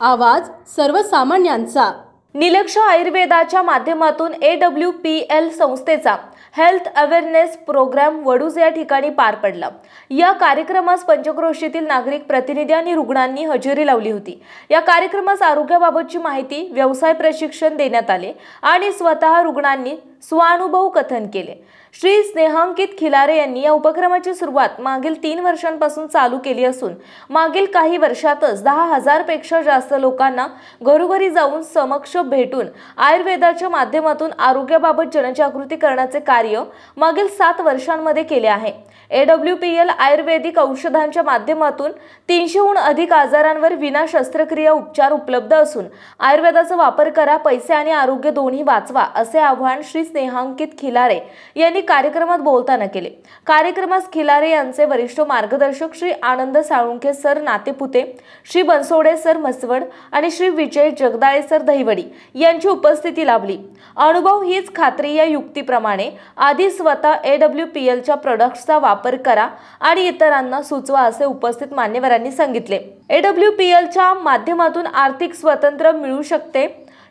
आवाज सर्वसामान्यांचा। निलक्ष आयुर्वेदाच्या माध्यमातून AWPL संस्थेचा हेल्थ अवेअरनेस प्रोग्राम वडूज या ठिकाणी पार पडला। या कार्यक्रमास पंचक्रोशीतील नागरिक प्रतिनिधी आणि रुग्णांनी हजेरी लावली होती। या कार्यक्रमास आरोग्याबाबतची माहिती, व्यवसाय प्रशिक्षण देण्यात आले आणि स्वतः रुग्णांनी स्वानुभव कथन केले। श्री स्नेहांकित खिलारे यांनी या उपक्रमाची सुरुवात मागील 3 वर्षांपासून चालू केली असून मागील काही वर्षातच 10,000 पेक्षा जास्त लोकांना घरोघरी जाऊन समक्ष भेटून आयुर्वेदाच्या माध्यमातून आरोग्याबाबत जनजागृती करण्याचे कार्य मागील 7 वर्षांमध्ये केले आहे। AWPL आयुर्वेदिक औषधांच्या माध्यमातून 300हून अधिक आजारांवर विना शस्त्रक्रिया उपचार उपलब्ध असून आयुर्वेदाचा वापर करा, पैसे आणि आरोग्य दोन्ही वाचवा असे आवाहन श्री स्नेहांकित खिलारे यांनी कार्यक्रमात बोलताना केले। कार्यक्रमास खिलारे यांचे वरिष्ठ मार्गदर्शक श्री आनंद साळुंखे सर नातेपुते, श्री बनसोडे सर म्हसवड आणि श्री विजय जगदाळे सर दहिवडी यांची उपस्थिती लाभली। अनुभव हीच खात्री या युक्तीप्रमाणे आधी स्वतः AWPLच्या प्रोडक्ट्सचा वापर करा आणि इतरांना सुचवा असे उपस्थित मान्यवरांनी सांगितले। AWPLच्या माध्यमातून आर्थिक स्वातंत्र्य मिळू शकते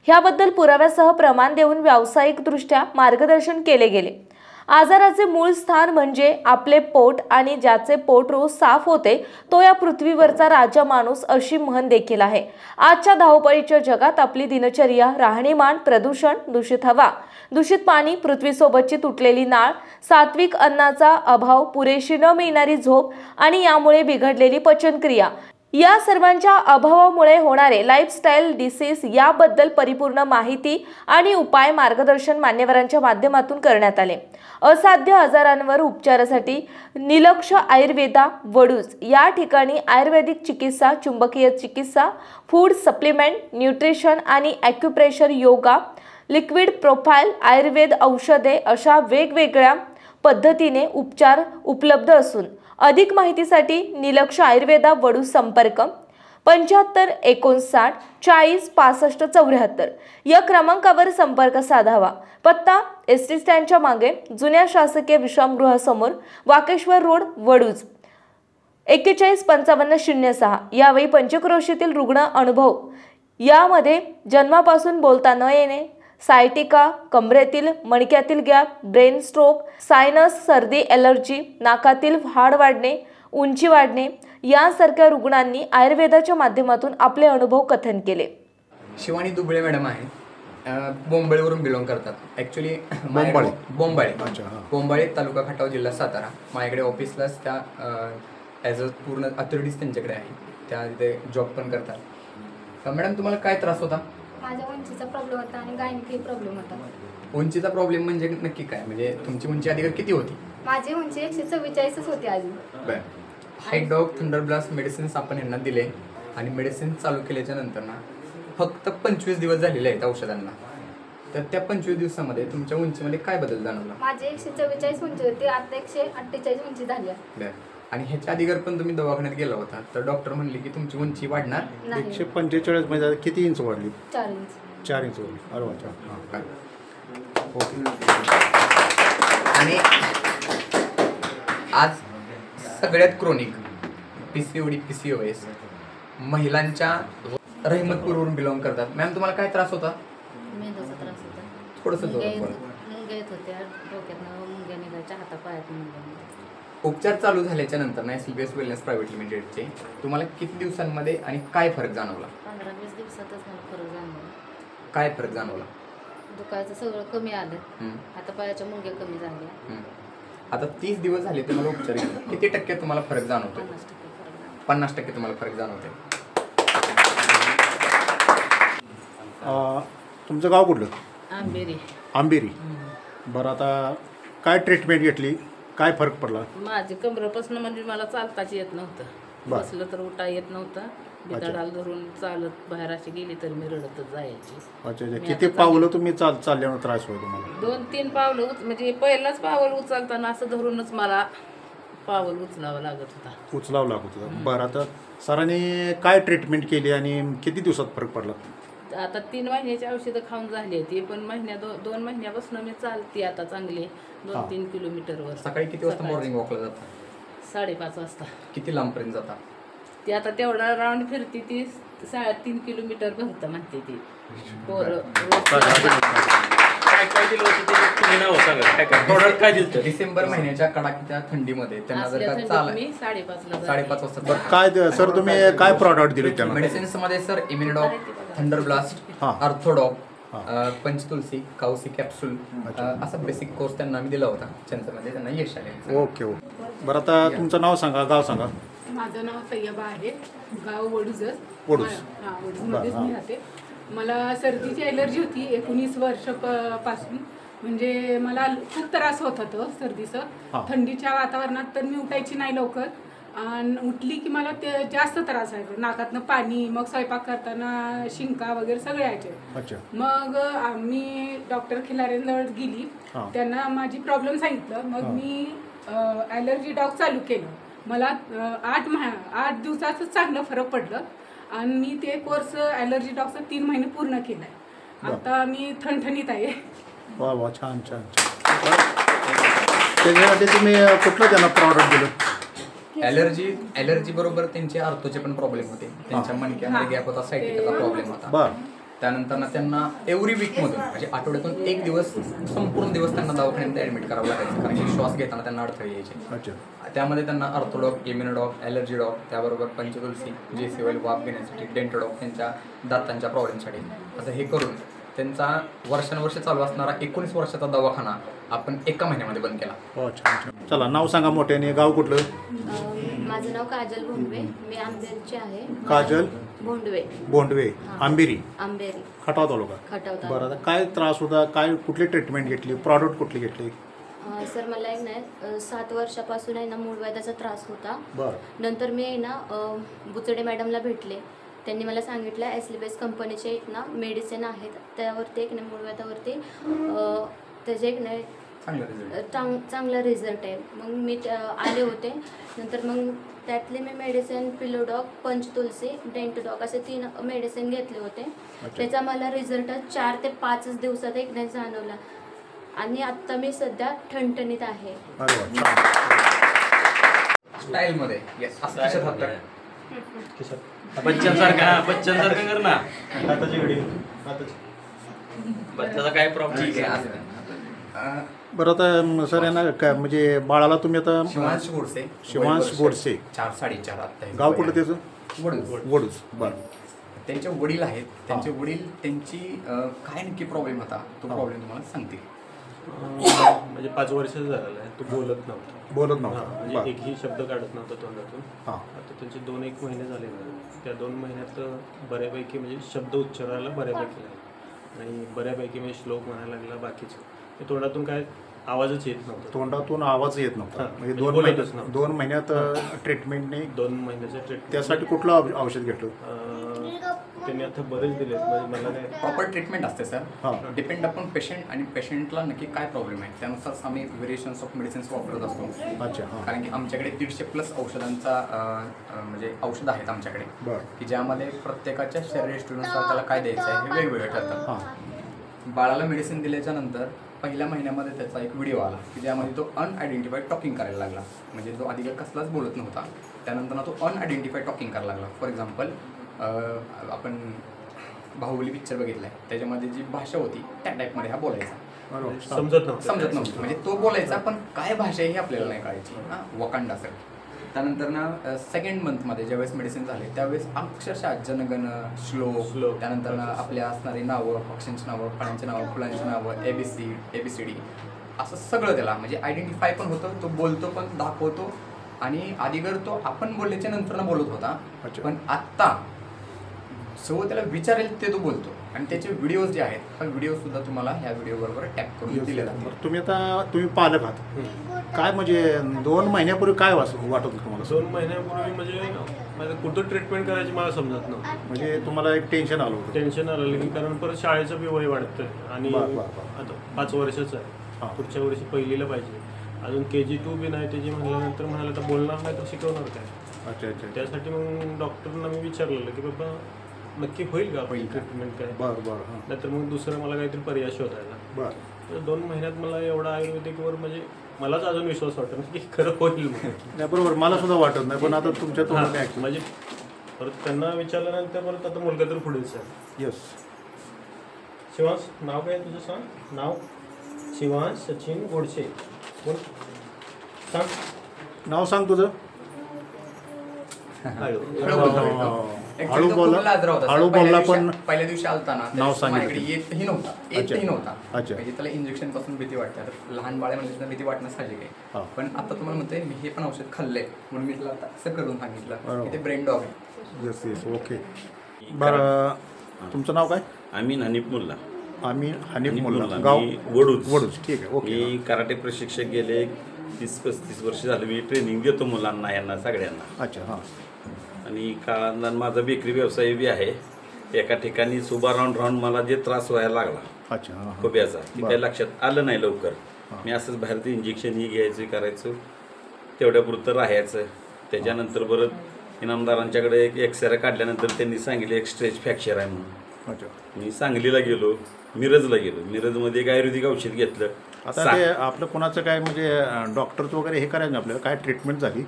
ह्याबद्दल पुराव्यासह प्रमाण देऊन व्यावसायिकदृष्ट्या मार्गदर्शन केले गेले। आजाराचे मूळ स्थान म्हणजे आपले पोट आणि ज्याचे पोट रोज साफ होते तो या पृथ्वीवरचा राजा माणूस अशी म्हण देखील आहे। आजच्या धावपळीच्या जगात आपली दिनचर्या, राहणीमान, प्रदूषण, दूषित हवा, दूषित पाणी, पृथ्वीसोबतची तुटलेली नाळ, सात्विक अन्नाचा अभाव, पुरेशी न मिळणारी झोप आणि यामुळे बिघडलेली पचनक्रिया या सर्वांच्या अभावामुळे होणारे लाईफस्टाईल डिसीज याबद्दल परिपूर्ण माहिती आणि उपाय मार्गदर्शन मान्यवरांच्या माध्यमातून करण्यात आले। असाध्य आजारांवर उपचारासाठी निलक्ष आयुर्वेदा वडूज या ठिकाणी आयुर्वेदिक चिकित्सा, चुंबकीय चिकित्सा, फूड सप्लिमेंट, न्यूट्रिशन आणि acupressure, yoga, liquid profile, Ayurveda औषधे अशा वेगवेगळ्या पद्धतीने उपचार उपलब्ध असून अधिक माहितीसाठी निलक्ष आयुर्वेदा वडूज संपर्क 75 59 40 65 74 या क्रमांकावर संपर्क साधावा। पत्ता SD स्टँडच्या मागे जुन्या शासकीय विश्रामगृहासमोर, वाकेश्वर रोड, वडूज 41 55 06। यावेळी पंचक्रोशीतील रुग्ण अनुभव यामध्ये जन्मापासून बोलता न येणे, सायटिका, कमरेतील मणक्यातील गॅप, ब्रेन स्ट्रोक, सायनस, सर्दी, एलर्जी, नाकातील हाड वाढणे, उंची वाढणे यासारख्या रुग्णांनी आयुर्वेदाच्या माध्यमातून आपले अनुभव कथन केले। शिवानी दुबळे मॅडम आहे, बोंबळेवरून बिलॉंग करतात। ॲक्च्युली बोंबळे तालुका खटाव, जिल्हा सातारा। माझ्याकडे ऑफिसलाच त्या ॲज अ पूर्ण अथॉरिटीज त्यांच्याकडे आहे, त्या तिथे जॉब पण करतात। मॅडम तुम्हाला काय त्रास होता? माझ्या उंचीचा प्रॉब्लेम होता आणि गायनिकल प्रॉब्लेम होता। उंचीचा प्रॉब्लेम म्हणजे नक्की काय? म्हणजे तुमची उंची आधी किती होती? माझी उंची 144 होती आधी। बरं, हाईट डॉग थंडरब्लास्ट मेडिसिन्स आपण यांना दिले आणि मेडिसिन चालू केल्याच्या नंतर ना फक्त 25 दिवस झालेले आहेत औषधांना। तर त्या 25 दिवसामध्ये तुमच्या उंचीमध्ये काय बदल जाणवला? माझी 144 उंची होती, आता 148 उंची झाली आहे। बरं, आणि ह्याच्या आधीगर पण तुम्ही दवाखान्यात गेला होता तर डॉक्टर म्हणले की तुमची उंची वाढणार 145 मध्ये किती इंच वाढली? 4 इंच। 4 इंच वाढली। अरे वाचा, हां काय ओके। आणि आज सगळ्यात क्रोनिक PCOS महिलांच्या रहमतपूरवरून बिलॉंग करतात। मॅम तुम्हाला काय त्रास होता? मेंदूचा त्रास होता, थोडंसं मुंग्या येत होत्या, डोक्यातनं मुंग्या निघायच्या, हातापायात मुंग्या निघायच्या। उपचार चालू झाल्याच्या नंतर ना SLBS वेलनेस प्रायव्हेट लिमिटेडचे तुम्हाला किती दिवसांमध्ये आणि काय फरक जाणवला? 15-20 दिवसातच मला फरक जाणवला। काय फरक जाणवला? दुखायचं सगळं कमी आलं, हातापायाच्या मुंग्या कमी झाल्या। आता 30 दिवस झाले तुम्हाला उपचार घेऊन, किती टक्के तुम्हाला फरक जाणवतो? 50% तुम्हाला फरक जाणवतोय। तुमचं गाव कुठलं? आंबेरी। आंबेरी। बरं, आता काय ट्रीटमेंट घेतली, काय फरक पडला? माझी कमरेपासून म्हणजे मला चालताच येत नव्हतं, बसलं तर उठा येत नव्हतं, बिदाडाला धरून चालत बाहेर अशी गेली तर मी रडतच जायची। अच्छा, किती पावलं तुम्ही चालल्यावर त्रास होतो तुम्हाला? 2-3 पावलं म्हणजे पहिलाच पावल उचलताना असं धरूनच मला पावल उचलावं लागत होता। बरं, आता सरांनी काय ट्रीटमेंट केली आणि किती दिवसात फरक पडला? आता 3 महिन्याची औषधं खाऊन झाली ती, पण 2 महिन्यापासून मी चालते आता चांगली 2-3 किलोमीटरवर। सकाळी किती वाजता मॉर्निंग वॉकला जाता? 5:30 वाजता। किती लांबपर्यंत जाता? ती आता तेवढा राऊंड फिरती ती 3 किलोमीटर भरतं म्हणते ती पोरं रोज काय काय दिलं होतं ते तुम्ही नाव सांगा. काय काय प्रोडक्ट काय दिलं डिसेंबर महिन्याच्या कडाकीच्या थंडीमध्ये त्यांना जर असल्या का थंडीत चाल मी 5:30ला 5:30 वाजता बरं काय सर तुम्ही काय प्रॉडक्ट दिले त्यांना? मेडिसिन्स मध्ये सर इम्युनिडॉक, थंडर ब्लास्ट, हा. अर्थोडॉक, पंचतुलसी, काउसी कॅप्सूल असा बेसिक कोर्स त्यांना आम्ही दिला होता. त्यांच्यामध्ये त्यांना यश आले. Okay okay. बरं आता तुमचं नाव सांगा, गाव सांगा. माझं नाव तय्यबा आहे, गाव वडूजच. वडूज. हां, वडूजमध्येच बरं, मी राहते. मला सर्दीची ॲलर्जी होती 19 वर्ष पासून. म्हणजे मला खूप त्रास होत होतं सर्दीचं. हां. थंडीच्या वातावरणात तर मी उठायची नाही लवकर, आणि उठली की मला ते जास्त त्रास व्हायचा. नाकातनं पाणी, मग स्वयंपाक करताना शिंका वगैरे सगळे यायचे. अच्छा. मग आम्ही डॉक्टर खिलारेंजवळ गेली, हां. त्यांना माझी प्रॉब्लेम सांगितलं. मग मी ॲलर्जी डॉग चालू केलं. मला 8 दिवसाचं चांगलं फरक पडलं, आणि मी ते कोर्स ॲलर्जी डॉगचा 3 महिने पूर्ण केला आहे. आता मी ठणठणीत आहे. वा वा, छान छान छान. त्याच्यासाठी तुम्ही कुठलं त्यांना प्रॉडक्ट दिलं? ॲलर्जी बरोबर त्यांचे आर्थोचे पण प्रॉब्लेम होते. त्यांच्या मणक्यामध्ये गॅप होता, सायटिकाचा प्रॉब्लेम होता. बरं. त्यानंतर त्यांना एव्हरी वीकमधून म्हणजे आठवड्यातून एक दिवस संपूर्ण दिवस त्यांना दवाखान्यात ॲडमिट करावं लागायचं, कारण की श्वास घेताना त्यांना अडथळे यायचे. अच्छा. त्यामध्ये त्यांना अर्थोडॉक, इम्युनोडॉक, ॲलर्जी डॉक, त्याबरोबर पंचतुलसी, JCOL वाफ घेण्यासाठी, डेंटोडॉक त्यांच्या दातांच्या प्रॉब्लेमसाठी, असं हे करून त्यांचा वर्षानुवर्ष चालू असणारा 19 वर्षाचा दवाखाना आपण एका महिन्यामध्ये बंद केला. हो, छान छान. चला नाव सांगा मोठ्याने, गाव कुठलं? माझं नाव काजल भोंडवे, मी आंबेरीची आहे. काजल भोंडवे, बोंडवे, आंबेरी, आंबेरी, खटाव तालुका. खटाव तालुका. बरं, आता काय त्रास होता, काय कुठली ट्रीटमेंट घेतली, प्रॉडक्ट कुठली घेतली? सर मला एक नाही 7 वर्षापासून आहे ना मूळव्याधाचा त्रास होता. बरं. नंतर मी आहे ना बुचडे मॅडमला भेटले. त्यांनी मला सांगितलं एस्लिबेस कंपनीचे एक ना मेडिसिन आहेत, त्यावरती एक नाही मूळव्याधावरती त्याचे एक नाही चांगला रिझल्ट आहे. मग मी आले होते. नंतर मग त्यातले मी मेडिसिन पिलोडॉक, पंचतुलसी, डेंटोडॉक असे 3 मेडिसिन घेतले होते. त्याचा मला रिझल्ट 4 ते 5 दिवसात एक नाही जाणवला, आणि आत्ता मी सध्या ठणठणीत आहे. अरे वा, छान. स्टाईलमध्ये बच्चांसारखं कर ना. बच्चाचा काय प्रॉब्लेम? बरं आता सर यांना काय म्हणजे बाळाला तुम्ही आता शिवांश गोडसे, शिवांश गोडसे, 4-4.5 आता गाव कुठलं त्याचं? वडूज. वडूज. बरं. त्यांचे वडील आहेत. त्यांचे वडील त्यांची काय नक्की प्रॉब्लेम होता तो प्रॉब्लेम तुम्हाला सांगतील. म्हणजे 5 वर्षाचा झालेला आहे, तो बोलत नव्हता. म्हणजे एकही शब्द काढत नव्हता तोंडातून. आता त्यांचे 2-1 महिने झाले ना, त्या 2 महिन्यात बऱ्यापैकी म्हणजे शब्द उच्चारायला बऱ्यापैकी लागले, आणि बऱ्यापैकी म्हणजे श्लोक म्हणायला लागला. बाकीचं तोंडातून काय आवाजच येत नव्हता. तोंडातून आवाज येत नव्हता. म्हणजे 2 महिन्यात ट्रीटमेंटने 2 महिन्याचं ट्रीटमेंट. त्यासाठी कुठलं औषध घेतलं? त्यांनी आता बरेच दिले. मला काय प्रॉपर ट्रीटमेंट असते सर. डिपेंड अपॉन पेशंट आणि पेशंटला नक्की काय प्रॉब्लेम आहे त्यानुसार आम्ही व्हेरिएशन्स ऑफ मेडिसिन्स वापरत असतो. अच्छा. कारण की आमच्याकडे 150+ औषधांचा म्हणजे औषध आहेत आमच्याकडे, की ज्यामध्ये प्रत्येकाच्या शरीरयष्टीनुसार त्याला काय द्यायचं आहे हे वेगवेगळे ठरतात. बाळाला मेडिसिन दिल्याच्या नंतर पहिल्या महिन्यामध्ये त्याचा एक व्हिडिओ आला की ज्यामध्ये तो अनआयडेंटिफाईड टॉकिंग करायला लागला. म्हणजे जो आधी कसलाच बोलत नव्हता, त्यानंतर तो अनआयडेंटिफाईड टॉकिंग करायला लागला. फॉर एक्झाम्पल आपण बाहुबली पिक्चर बघितलाय, त्याच्यामध्ये जी भाषा होती त्या टाईपमध्ये हा बोलायचा. समजत नव्हतं म्हणजे तो बोलायचा, पण काय भाषा आहे हे आपल्याला नाही कळायची. Wakanda sir. त्यानंतर ना 2nd मंथमध्ये ज्यावेळेस मेडिसिन झाले त्यावेळेस अक्षरशः जनगण, श्लोक, त्यानंतर आपल्या असणारी नावं, पक्ष्यांची नावं, फळांची नावं, फुलांची नावं, ABCD असं सगळं त्याला म्हणजे आयडेंटिफाय पण होतं. तो बोलतो पण, दाखवतो, आणि आधीगर तो आपण बोलल्याच्या नंतर बोलत होता, पण आत्ता सो त्याला विचारेल ते तो बोलतो. आणि त्याचे व्हिडिओज जे आहेत, हा व्हिडिओ सुद्धा तुम्हाला ह्या व्हिडिओ बरोबर टॅप करून दिले जातात. तुम्ही पालक आहात, काय म्हणजे 2 महिन्यापूर्वी काय वाटत होतं तुम्हाला? 2 महिन्यापूर्वी म्हणजे माझं कुठं ट्रीटमेंट करायची मला समजत नव्हतं. म्हणजे तुम्हाला एक टेन्शन आलं होतं? टेन्शन आलं की कारण परत शाळेचं बी वय वाढतं, आणि आता 5 वर्षाचं आहे, पुढच्या वर्षी 1लीला पाहिजे. अजून KG2 बी नाही त्याची म्हटल्यानंतर म्हणाला आता बोलणार नाही तर शिकवणार काय. अच्छा अच्छा. त्यासाठी मग डॉक्टरना मी विचारलेलं की बाबा नक्की होईल का आपली ट्रीटमेंट काय. नाहीतर मग दुसरं मला काहीतरी पर्याय शोधायला. तर 2 महिन्यात मला एवढा आयुर्वेदिकवर म्हणजे मलाच अजून विश्वास वाटत नाही की खरं होईल. नाही, बरोबर, मला सुद्धा वाटत नाही, पण आता तुमच्या तोंडाने म्हणजे परत त्यांना विचारल्यानंतर परत आता मुलगा तर पुढेच आहे. येस. शिवांश, नाव काय तुझं सांग? नाव शिवांश सचिन गोडसे. बोल, सांग नाव सांग तुझं. हळू बोलला पण पहिल्या दिवशी आलताना नाव माझ्याकडे येतही नव्हता. अच्छा. म्हणजे त्याला इंजेक्शन पासून भीती वाटते. आता लहान बाळ म्हणजे भीती वाटणं साहजिक आहे. पण आता तुम्हाला म्हणते मी हे पण औषध खाल्लंय म्हणून मी तुला आता असं करून सांगितलं की ते ब्रेन डॉग आहे. Yes yes okay. बरं, तुमचं नाव काय? आम्ही हनीफ मुल्ला. हनीफ मुल्ला, गाव वडूज. ठीक आहे, ओके. मी कराटे प्रशिक्षक गेले 30-35 वर्ष झालं. मी ट्रेनिंग देतो मुलांना, यांना सगळ्यांना. अच्छा. हां. आणि काळांना माझा बेकरी व्यवसाय बी आहे. एका ठिकाणी सुबा राहून मला जे त्रास व्हायला लागला. अच्छा. हां. खोब्याचा, ते काही लक्षात आलं नाही लवकर. मी असंच बाहेर ते इंजेक्शन ही घ्यायचं करायचं, तेवढ्यापुरतं राहायचं. त्याच्यानंतर परत इनामदारांच्याकडे एक एक्सरे काढल्यानंतर त्यांनी सांगितले एक स्ट्रेच फ्रॅक्चर आहे म्हणून. अच्छा. मी सांगलीला गेलो, मिरजला गेलो. मिरजमध्ये एक आयुर्वेदिक औषध घेतलं. आता ते आपलं कोणाचं काय म्हणजे डॉक्टरचं वगैरे हे करायचं आपल्याला काय ट्रीटमेंट झाली,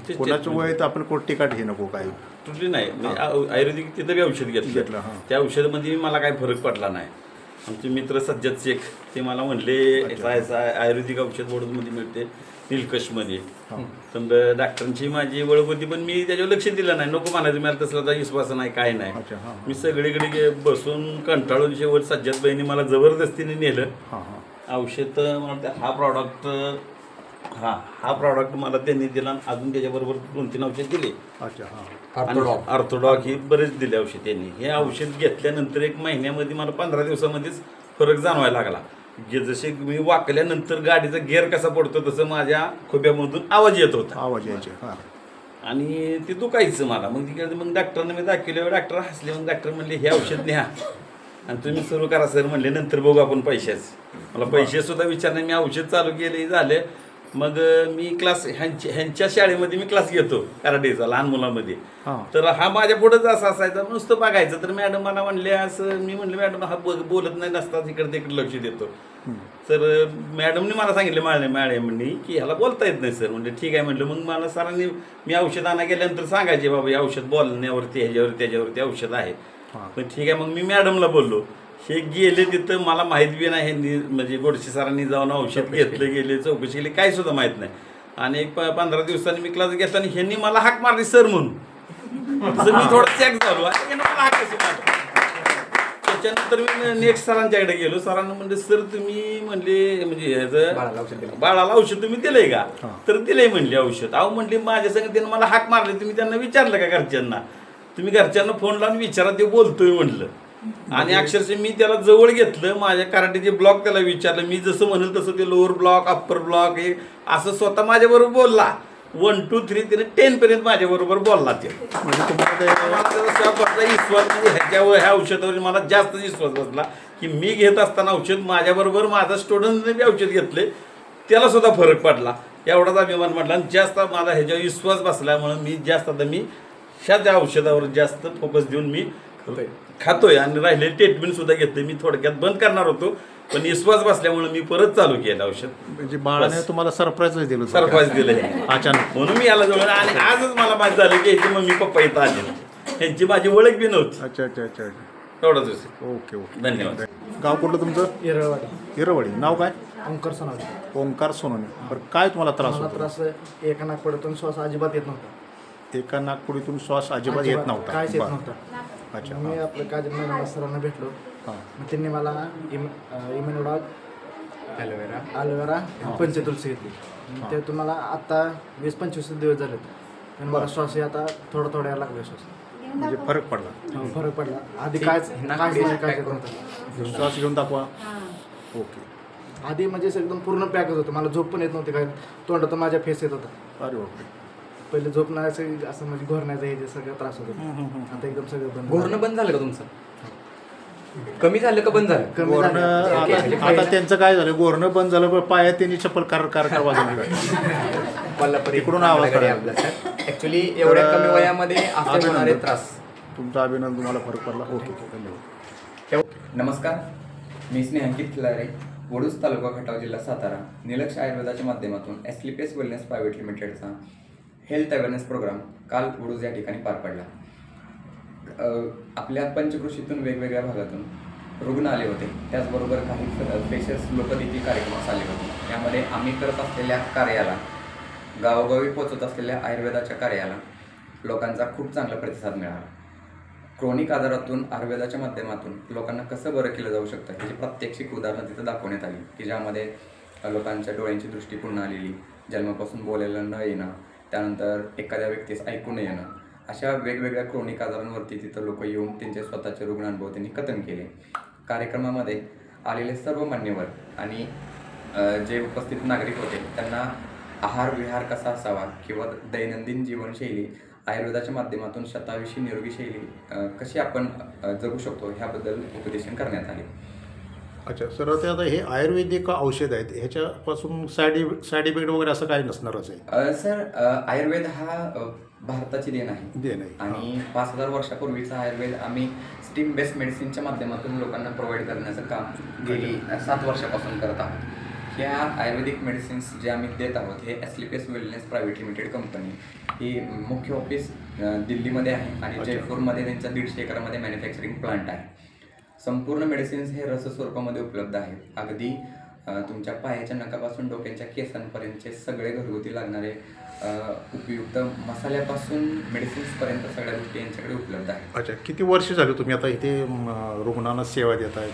कोणाचं वय तर आपलं कोर्टिकाट हे नको काय तुटली नाही. आयुर्वेदिक तिथं बी औषध घेतलं. त्या औषधामध्ये मला काही फरक पडला नाही. आमचे मित्र सज्जद शेख ते मला म्हणले आयुर्वेदिक औषध वडूजमध्ये मिळते, नीलकशमध्ये. तर डॉक्टरांची माझी ओळख होती पण मी त्याच्यावर लक्ष दिलं नाही. नको म्हणायचं, मला तसला विश्वास नाही, काय नाही. मी सगळीकडे बसून कंटाळून शेवट सज्जद बाईंनी मला जबरदस्तीने नेलं औषध. मला हा प्रॉडक्ट मला त्यांनी दिला. अजून त्याच्याबरोबर 2-3 औषध दिले. ऑर्थोडॉक ही बरेच दिले औषध त्यांनी. हे औषध घेतल्यानंतर 1 महिन्यामध्ये मला 15 दिवसामध्येच फरक जाणवायला लागला. जसे मी वाकल्यानंतर गाडीचा गेअर कसा पडतो तसं माझ्या खोब्यामधून आवाज येत होता. आवाज यायचे. आणि ते दुखायचं मला. मग डॉक्टरने मी दाखवले. डॉक्टर हसले. मग डॉक्टर म्हणले हे औषध न्या आणि तुम्ही सुरू करा सर म्हणले. नंतर बघू आपण पैशाच. मला पैसे सुद्धा विचारणे. मी औषध चालू केले झाले. मग मी क्लास ह्यांच्या शाळेमध्ये मी क्लास घेतो कराटेचा लहान मुलांमध्ये. तर हा माझ्या पुढंच असा असायचा, नुसतं बघायचं. तर मॅडम मला म्हणले असं. मी म्हणले मॅडम हा बोलत नाही, नसतात इकडे तिकडे लक्ष देतो. तर मॅडमने मला सांगितलं मॅडमनी की ह्याला बोलता येत नाही सर. म्हणजे ठीक आहे म्हटलं. मग मला सरांनी मी औषध आणा गेल्यानंतर सांगायचे बाबा हे औषध बोलण्यावरती ह्याच्यावरती त्याच्यावरती औषध आहे. पण ठीक आहे. मग मी मॅडमला बोललो. हे गेले तिथं मला माहीत बी नाही. ह्यांनी म्हणजे गोडसे सरांनी जाऊन औषध घेतलं, गेले चौकशी केली, काही सुद्धा माहीत नाही. आणि 15 दिवसांनी मी क्लास घेतला आणि ह्यांनी मला हाक मारली सर म्हणून. तसं मी थोडं चॅक झालो आणि मला हाक कशी मारली. त्याच्यानंतर मी नेक्स्ट सरांच्याकडे गेलो. सरांना म्हणले सर तुम्ही म्हणले म्हणजे ह्याचं बाळाला औषध तुम्ही दिलंय का? तर दिलंय म्हणले औषध. अहो म्हणले माझ्या संग त्यानं मला हाक मारले. तुम्ही त्यांना विचारलं का घरच्यांना? तुम्ही घरच्यांना फोन लावून विचारा ते बोलतोय म्हणलं. आणि अक्षरशः मी त्याला जवळ घेतलं. माझ्या कराटेचे ब्लॉक त्याला विचारलं. मी जसं म्हणेल तसं ते लोअर ब्लॉक अप्पर ब्लॉक हे असं स्वतः माझ्याबरोबर बोलला. 1 2 3 त्याने 10 पर्यंत माझ्याबरोबर बोलला. ते विश्वास ह्याच्यावर ह्या औषधावर मला जास्त विश्वास बसला की मी घेत असताना औषध माझ्याबरोबर माझा स्टुडंटने बी औषध घेतले, त्याला सुद्धा फरक पडला. एवढाच अभिमान म्हटला. आणि जास्त मला ह्याच्यावर विश्वास बसल्यामुळे मी जास्त आता मी ह्या औषधावर जास्त फोकस देऊन मी खातोय. आणि राहिले ट्रीटमेंट सुद्धा घेतले. मी थोडक्यात बंद करणार होतो पण विश्वास बसल्यामुळे मी परत चालू केलं औषध. म्हणजे बाळाने तुम्हाला सरप्राईज दिलं. सरप्राईज दिलं अचानक. म्हणून मी याला जवळ. आणि आजच मला माहित झालं की ह्याची मम्मी पप्पा इथं आले. ह्यांची माझी ओळख बी नव्हती. अच्छा अच्छा अच्छा. एवढंच. Okay okay. धन्यवाद. गाव कुठलं तुमचं? येरवाडी. नाव काय? ओंकार सोनवणे. ओंकार सोनवणे. बरं काय तुम्हाला त्रास होता? त्रास एका नाकपुडीतून श्वास अजिबात येत नव्हता. एका नाकपुडीतून श्वास अजिबात येत नव्हता. काहीच येत नव्हता. अच्छा. मी आपलं काजल मॅडम सरांना भेटलो. मग त्यांनी मला इम्युनोडॉग ॲलोवेरा पंचतुलसी घेतली. ते तुम्हाला आत्ता 20-25 दिवस झाले. पण मला श्वास आता थोडा थोडा यायला लागला. श्वास म्हणजे फरक पडला. फरक पडला. आधी काय नव्हतं. श्वास घेऊन दाखवा. ओके. आधी म्हणजे एकदम पूर्ण पॅकच होतं. मला झोप पण येत नव्हती. काय तोंडात माझ्या फेस येत होता. अरे बापरे. पहिले झोपण्याचं असं म्हणजे घोरण्याचं हे सगळं त्रास होतो. आता एकदम सगळं बंद. घोरणं बंद झालं का तुमचं? कमी झालं का बंद झालं? कमी झालं. आता त्यांचं काय झालं? गोरणं बंद झालं पण पायात त्यांनी चप्पल कार वाजवली. इकडून आवाज ऍक्च्युली एवढ्या कमी वयामध्ये असे होणारे त्रास. तुमचा अभिनंदन. तुम्हाला फरक पडला. ओके धन्यवाद. नमस्कार, मी स्नेहांकित खिलारे, वडूज तालुका खटाव जिल्हा सातारा. निलक्ष आयुर्वेदाच्या माध्यमातून एस्लिपेस वेलनेस प्रायव्हेट लिमिटेडचा हेल्थ अवेअरनेस प्रोग्राम काल वडूज या ठिकाणी पार पडला. आपल्या पंचकृषीतून वेगवेगळ्या भागातून रुग्ण आले होते, त्याचबरोबर काही स्पेशल्स लोक देखील कार्यक्रमास आले होते. यामध्ये आम्ही करत असलेल्या कार्याला, गावोगावी पोहोचत असलेल्या आयुर्वेदाच्या कार्याला लोकांचा खूप चांगला प्रतिसाद मिळाला. क्रोनिक आजारातून आयुर्वेदाच्या माध्यमातून लोकांना कसं बरं केलं जाऊ शकतं ह्याची प्रात्यक्षिक उदाहरणं तिथं दाखवण्यात आली, की ज्यामध्ये लोकांच्या डोळ्यांची दृष्टी पुन्हा आलेली, जन्मापासून बोलायला न येणं, त्यानंतर एखाद्या व्यक्तीस ऐकू न येणं, अशा वेगवेगळ्या क्रोनिक आजारांवरती तिथं लोक येऊन त्यांचे स्वतःचे रुग्ण अनुभव त्यांनी कथन केले. कार्यक्रमामध्ये आलेले सर्व मान्यवर आणि जे उपस्थित नागरिक होते त्यांना आहार विहार कसा असावा किंवा दैनंदिन जीवनशैली आयुर्वेदाच्या माध्यमातून शतायुषी निरोगी शैली कशी आपण जगू शकतो ह्याबद्दल उपदेशन करण्यात आले. अच्छा सर, ते आता हे आयुर्वेदिक औषध आहेत, ह्याच्यापासून साईड इफेक्ट वगैरे असं काही नसणारच आहे? सर, आयुर्वेद हा भारताची देण आहे आणि 5000 वर्षापूर्वीचा आयुर्वेद आम्ही स्टीम बेस्ड मेडिसिनच्या माध्यमातून लोकांना प्रोव्हाइड करण्याचं काम गेली 7 वर्षापासून करत आहोत. ह्या आयुर्वेदिक मेडिसिन्स जे आम्ही देत आहोत हे एस्लिपेस वेलनेस प्रायव्हेट लिमिटेड कंपनी ही मुख्य ऑफिस दिल्लीमध्ये आहे आणि जयपूरमध्ये त्यांच्या 150 एकरामध्ये मॅन्युफॅक्चरिंग प्लांट आहे. संपूर्ण मेडिसिन्स हे रसस्वरूपामध्ये उपलब्ध आहेत. अगदी तुमच्या पायाच्या नखापासून डोक्यांच्या केसांपर्यंतचे सगळे घरगुती लागणारे उपयुक्त मसाल्यापासून मेडिसिन्सपर्यंत सगळ्या गोष्टी यांच्याकडे उपलब्ध आहेत. अच्छा, किती वर्ष झाली तुम्ही आता इथे रुग्णांना सेवा देत आहे?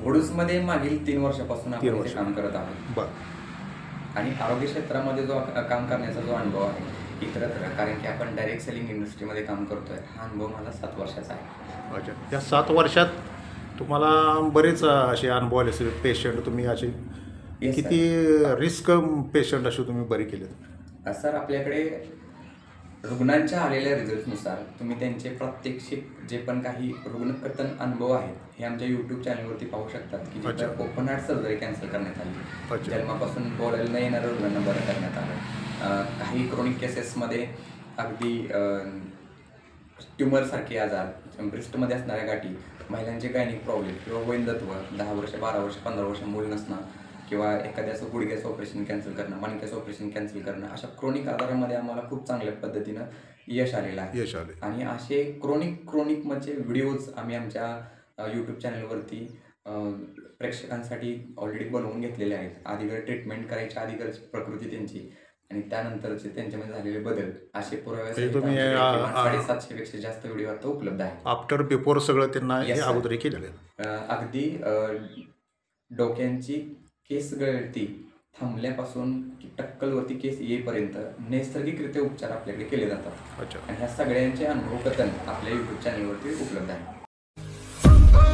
वडूजमध्ये मागील 3 वर्षापासून आपण इथे काम करत आहोत. बरं. आणि आरोग्य क्षेत्रामध्ये जो काम करण्याचा जो अनुभव आहे इतरत्र, कारण की आपण डायरेक्ट सेलिंग इंडस्ट्रीमध्ये काम करतोय, हा अनुभव मला 7 वर्षाचा आहे. अच्छा, या 7 वर्षात तुम्हाला बरेच असे अनुभव आले असेल. पेशंट तुम्ही असे किती रिस्क पेशंट असे तुम्ही बरे केलेत? सर, आपल्याकडे रुग्णांच्या आलेल्या रिझल्टनुसार तुम्ही त्यांचे प्रात्यक्षिक जे पण काही रुग्णकथन अनुभव आहेत हे आमच्या यूट्यूब चॅनलवरती पाहू शकतात, की जिथं ओपन हार्ट सर्जरी कॅन्सल करण्यात आली, जन्मापासून बोलायला न येणाऱ्या रुग्णांना बरं करण्यात आलं. काही क्रोनिक केसेसमध्ये अगदी ट्युमरसारखे आजार, ब्रेस्टमध्ये असणाऱ्या गाठी, महिलांचे गायनिक प्रॉब्लेम किंवा वैंधत्व, 10 वर्ष 12 वर्ष 15 वर्ष मूल नसणं किंवा एखाद्याचं गुडघ्याचं ऑपरेशन कॅन्सल करणं, मणक्याचं ऑपरेशन कॅन्सल करणं, अशा क्रोनिक आजारामध्ये आम्हाला खूप चांगल्या पद्धतीनं यश आलेलं आहे. आणि असे क्रोनिक म्हणजे व्हिडिओज आम्ही आमच्या यूट्यूब चॅनलवरती प्रेक्षकांसाठी ऑलरेडी बनवून घेतलेले आहेत. आधीकडे ट्रीटमेंट करायच्या आधीकडची प्रकृती त्यांची आणि त्यानंतरचे त्यांच्यामध्ये झालेले बदल असे पुरावे 750 पेक्षा जास्त व्हिडिओ आता उपलब्ध आहेत. आफ्टर बिफोर सगळं त्यांना अगोदर केलेलं आहे. अगदी डोक्यांची केस गळती थांबल्यापासून टक्कलवरती केस येईपर्यंत नैसर्गिकरित्या उपचार आपल्याकडे केले जातात. आणि ह्या सगळ्यांचे अनुभव कथन आपल्या यूट्यूब चॅनलवरती उपलब्ध आहे.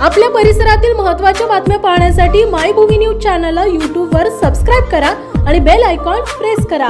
आपल्या परिसरातील महत्त्वाच्या बातम्या पाहण्यासाठी मायभूमी न्यूज चॅनलला यूट्यूबवर सबस्क्राईब करा आणि बेल आयकॉन प्रेस करा.